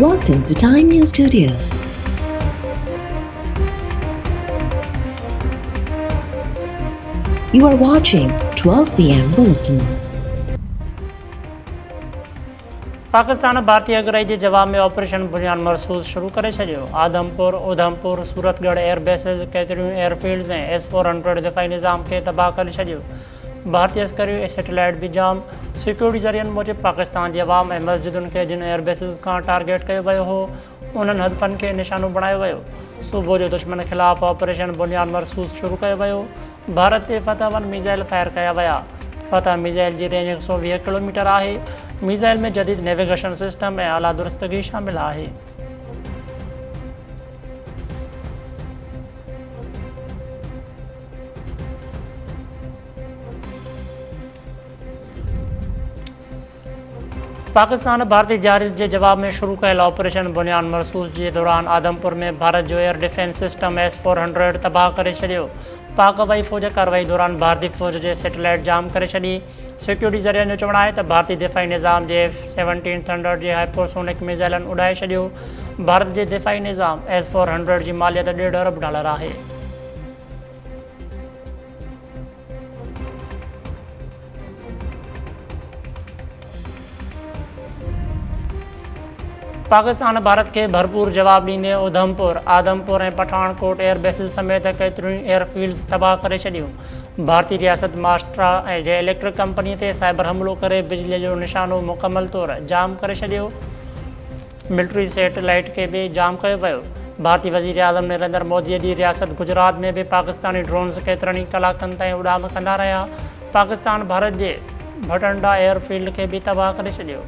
Welcome to Time News Studios. You are watching 12 p.m. Bulletin. Pakistan भारतीय अगराई जे जवाब में operation बुनियाद मरसूस शुरू करे छॾियो। आदमपुर, उधमपुर, सूरतगढ़ एयर बेसिस, केतिरियूं एयरफील्ड्स ऐं S-400 दिफ़ाई निज़ाम खे तबाह करे छॾियो। भारतीय अस्करियूं ऐं सैटेलाइट बि जाम। सिक्योरिटी ज़रियनि मूजिबि पाकिस्तान जे अवाम ऐं मस्जिदुनि खे जिन एयर बेसिस खां टारगेट कयो वियो हो, उन्हनि हदफ़नि खे निशानो बणायो वियो। सुबुह जो दुश्मन ख़िलाफ़ ऑपरेशन बुनियाद मरसूस शुरू कयो वियो। भारत ते फ़तह 1 मिज़ाइल फायर कया विया। फ़तह मिज़ाइल जी रेंज 120 किलोमीटर आहे। मिज़ाइल में जदीद नेविगेशन सिस्टम ऐं आला दुरुस्तगी शामिल आहे। पाकिस्तान भारतीय जहाज़ जे जवाब में शुरू कयल ऑपरेशन बुनियाद मरसूस जे दौरान आदमपुर में भारत जो एयर डिफेंस सिस्टम S-400 तबाह करे छॾियो। पाक हवाई फ़ौज कार्रवाई दौरान भारतीय फ़ौज जे सैटेलाइट जाम करे छॾी। सिक्योरिटी ज़रियनि जो चवणु आहे त भारतीय दिफ़ाई निज़ाम जे F-17 थंडर जे हाइपरसोनिक मिज़ाइलनि उॾाए छॾियो। भारत जे दिफ़ाई निज़ाम S-400 जी मालियत $1.5 अरब आहे। पाकिस्तान भारत खे भरपूर जवाब ॾींदे उधमपुर, आदमपुर ऐं पठानकोट एयर बेसिस समेत केतिरियूं एयरफील्ड्स तबाह करे छॾियूं। भारतीय रियासत महाराष्ट्र ऐं जे इलेक्ट्रिक कंपनीअ ते साइबर हमलो करे बिजलीअ जो निशानो मुकमल तौरु जाम करे छॾियो। मिलिट्री सैटेलाइट खे बि जाम कयो वियो। भारतीय वज़ीर आज़म नरेंद्र मोदीअ जी रियासत गुजरात में बि पाकिस्तानी ड्रोन्स केतिरनि ई कलाकनि ताईं उॾाम कंदा रहिया। पाकिस्तान भारत जे भटंडा एयरफील्ड खे बि तबाह करे छॾियो।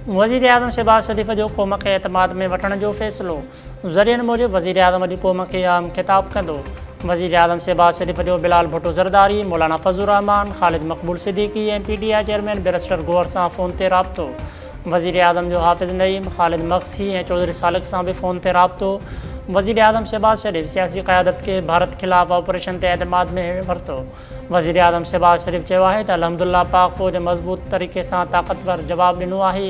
वज़ीर आज़म शहबाज शरीफ़ जो क़ौम खे एतमाद में वठण जो फ़ैसिलो। ज़रियनि मूजिबि वज़ीर आज़म अॼु क़ौम खे अहम ख़िताब कंदो। वज़ीर आज़म शहबाज शरीफ़ जो बिलाल भुट्टो ज़रदारी, मौलाना फज़लुर रहमान, ख़ालिद मक़बूल सिद्दीकी ऐं PTI चेयरमैन बैरिस्टर गौहर सां फ़ोन ते राबितो। वज़ीर आज़म जो हाफ़िज़ नईम, ख़ालिद मक़सी ऐं चौधरी सालिक सां बि फ़ोन ते राबितो। वज़ीर आज़म शहबाज शरीफ़ सियासी क़यादत खे भारत ख़िलाफ़ ऑपरेशन ते एतमाद में वरितो। वज़ीर आज़म शहबाज शरीफ़ चयो आहे त अल्हम्दुलिल्लाह पाक फ़ौज मज़बूत तरीक़े सां ताक़तवर जवाबु ॾिनो आहे।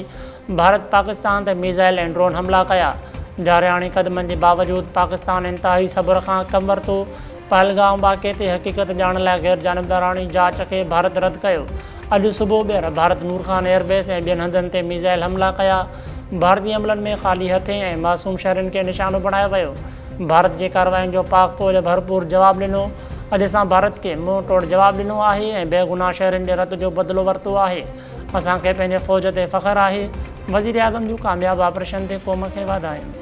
भारत पाकिस्तान ते मिज़ाइल ऐं ड्रोन हमला कया। जारियाणी क़दमनि जे बावजूदि पाकिस्तान इंतिहाई सब्र खां कमु वरितो। पहलगाम वाक़े ते हक़ीक़त ॼाणण लाइ गैर जानिबदारानी जांच खे भारत रद्द कयो। अॼु सुबुह ॿीहर भारत नूर खान एयरबेस ऐं ॿियनि हंधनि ते मिज़ाइल हमला कया। भारतीय अमलनि में ख़ाली हथे ऐं मासूम शहरनि खे निशानो बणायो वियो। भारत जे कार्रवाइयुनि जो पाक फ़ौज भरपूर जवाबु ॾिनो। अॼु असां भारत खे मुंहुं तोड़ जवाबु ॾिनो आहे ऐं बेगुनाह शहरनि जे रत जो बदिलो वरितो आहे। असांखे पंहिंजे फ़ौज ते फ़ख़्रु आहे। वज़ीर आज़म जूं कामयाबु ऑपरेशन ते क़ौम खे वाधायूं।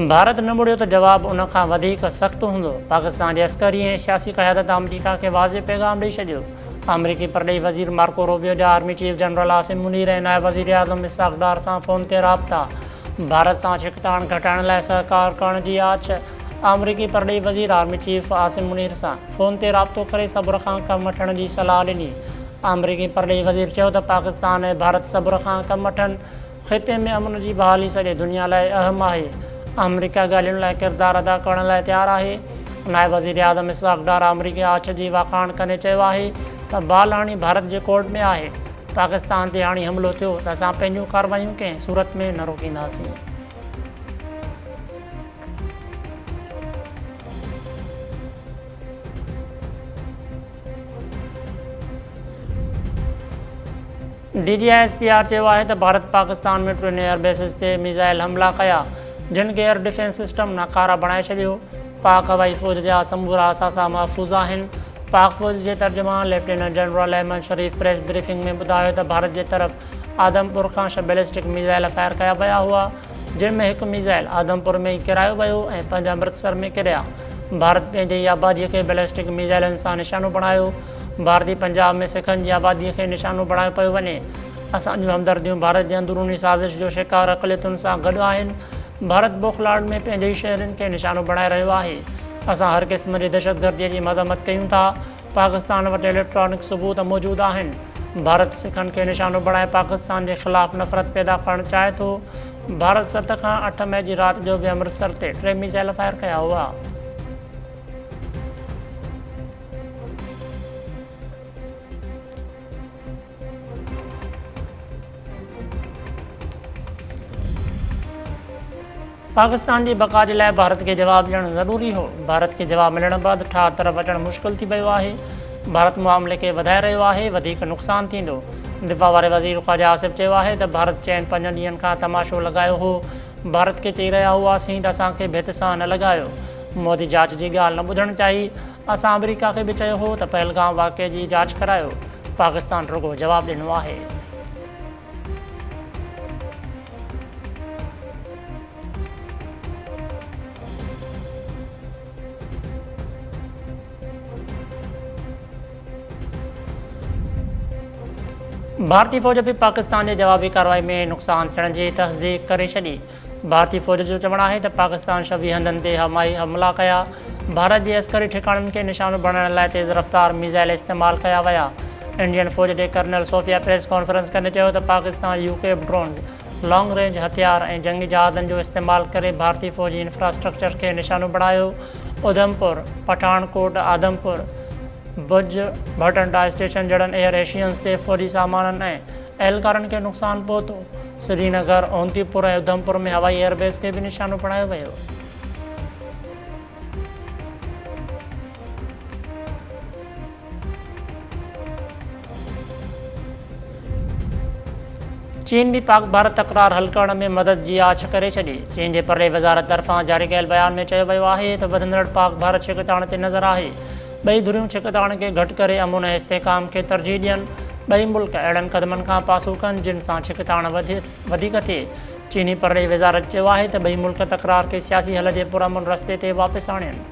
भारत न मुड़ियो त जवाबु उन खां वधीक सख़्तु हूंदो। पाकिस्तान जे अस्करी ऐं सियासी क़यादत अमरीका खे वाज़े पैगाम ॾेई छॾियो। अमरीकी परॾेही वज़ीर मार्को रूबियो जा army chief general Asim Munir ऐं नायब वज़ीर आज़म इसहाक़ डार सां फ़ोन ते राबिता। भारत सां छिकताण घटाइण लाइ सहकार करण जी आछ। अमरीकी परॾेही वज़ीर आर्मी चीफ आसिम मुनीर सां फ़ोन ते राबितो करे सब्र खां कमु वठण जी सलाह ॾिनी। अमरीकी परॾेही वज़ीर चयो त पाकिस्तान ऐं भारत सब्र खां कमु वठनि। ख़िते में अमन जी बहाली सॼे दुनिया लाइ अहम आहे। अमरीका ॻाल्हियुनि लाइ किरदारु अदा करण लाइ तयारु आहे। नायब वज़ीर आज़म इसहाक़ डार अमरीकी आछ जी वाखाण कंदे चयो आहे त बाल हाणे भारत जे कोर्ट में आहे। पाकिस्तान ते हाणे हमिलो थियो त असां पंहिंजूं कार्रवाइयूं कंहिं सूरत में न रोकींदासीं। DGISPR चयो आहे त भारत पाकिस्तान में टिनि एयर बेसिस ते मिज़ाइल हमला कया, जिन खे एयर डिफेंस सिस्टम नाकारा बणाए छॾियो। पाक हवाई फ़ौज जा समूरा असासा महफ़ूज़ आहिनि। पाक फ़ौज जे तर्जुमान लेफ्टिनेंट जनरल अहमद शरीफ़ प्रेस ब्रीफिंग में ॿुधायो त भारत जे तरफ़ आदमपुर खां 6 बैलिस्टिक मिज़ाइल फायर कया विया हुआ, जिन में हिकु मिज़ाइल आदमपुर में ई किरायो वियो ऐं 5 अमृतसर में किरिया। भारत पंहिंजे ई आबादीअ खे बैलिस्टिक मिज़ाइलनि सां निशानो बणायो। भारतीय पंजाब में सिखनि जी आबादीअ खे निशानो बणायो पियो वञे। असांजूं हमदर्दियूं भारत जे अंदरूनी साज़िश जो शिकार अक़लियतुनि सां गॾु आहिनि। भारत बोखलाड में पंहिंजे ई शहरनि खे निशानो बणाए रहियो आहे। असां हर क़िस्म जी दहशतगर्दीअ जी मज़म्मत कयूं था। पाकिस्तान वटि इलेक्ट्रॉनिक सबूत मौजूदु आहिनि। भारत सिखनि खे निशानो बणाए पाकिस्तान जे ख़िलाफ़ नफ़रत पैदा करणु चाहे थो। भारत 7 खां 8 मई जी राति जो बि अमृतसर ते 3 मिसाइल फायर कया हुआ। पाकिस्तान जी बका जे लाइ भारत खे जवाबु ॾियणु ज़रूरी हो। भारत खे जवाबु मिलण बैदि ठाह तरफ़ अचणु मुश्किल थी पियो आहे। भारत मामले खे वधाए रहियो आहे, वधीक नुक़सानु थींदो। दिफ़ा वारे वज़ीर ख़्वाजा आसिफ़ चयो आहे त भारत चइनि 5 ॾींहंनि खां तमाशो लॻायो हो। भारत खे चई रहिया हुआसीं त असांखे भित सां न लॻायो। मोदी जांच जी ॻाल्हि न ॿुधणु चाही। असां अमरीका खे बि चयो हो त पहलगाम वाक़िए जी जांच करायो। पाकिस्तान रुॻो जवाबु ॾिनो आहे। भारतीय फ़ौज बि पाकिस्तान जे जवाबी कार्रवाई में नुक़सानु थियण जी तस्दीक़ करे छॾी। भारतीय फ़ौज जो चवणु आहे त पाकिस्तान 26 हंधनि ते हवाई हमला कया। भारत जे अस्करी ठिकाणनि खे निशानो बणाइण लाइ तेज़ रफ़्तार मिसाइल इस्तेमालु कया विया। इंडियन फ़ौज जे कर्नल सोफिया प्रेस कॉन्फ्रेंस कंदे चयो त पाकिस्तान यूकेफ ड्रोन्स, लॉन्ग रेंज हथियार ऐं जंगी जहाज़नि जो इस्तेमालु करे भारतीय फ़ौजी इंफ्रास्ट्रक्चर खे निशानो बणायो। उधमपुर, पठानकोट, आदमपुर, भुज, भटिंडा स्टेशन जहिड़नि एयर एशियन्स ते फ़ौजी सामाननि ऐं एहलकारनि खे नुक़सानु पहुतो। श्रीनगर, ओंतीपुर ऐं उधमपुर में हवाई एयरबेस खे बि निशानो बणायो वियो। चीन बि पाक भारत तकरार हल करण में मदद जी आछ करे छॾी। चीन जे परले वज़ारत तरफ़ां जारी कयल बयान में चयो वियो आहे त वधंदड़ पाक भारत छिकताण ते नज़र आहे। ॿई धुरियूं छिकताण खे घटि करे अमुन ऐं इस्तेहकाम खे तरजीह ॾियनि। ॿई मुल्क अहिड़नि क़दमनि खां पासो कनि जिन सां छिकताण वधीक थिए। चीनी परले वज़ारत चयो आहे त ॿई मुल्क तकरार खे सियासी हल जे पुरअमन रस्ते ते वापसि आणनि।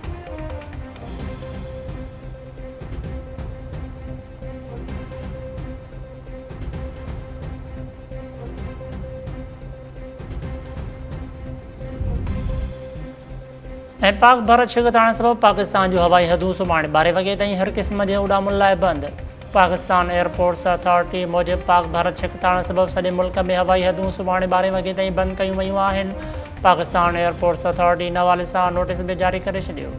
ऐं पाक भारत छिकताण सबबि पाकिस्तान जूं हवाई हदूं सुभाणे 12 वॻे ताईं हर क़िस्म जे उॾामुनि लाइ बंदि। पाकिस्तान एयरपोर्ट्स अथॉरिटी मूजिबि पाक भारत छिकताण सबबि सॼे मुल्क में हवाई हदूं सुभाणे 12 वॻे ताईं बंदि कयूं वयूं आहिनि। पाकिस्तान एयरपोर्ट्स अथॉरिटी इन हवाले सां नोटिस बि जारी करे छॾियो।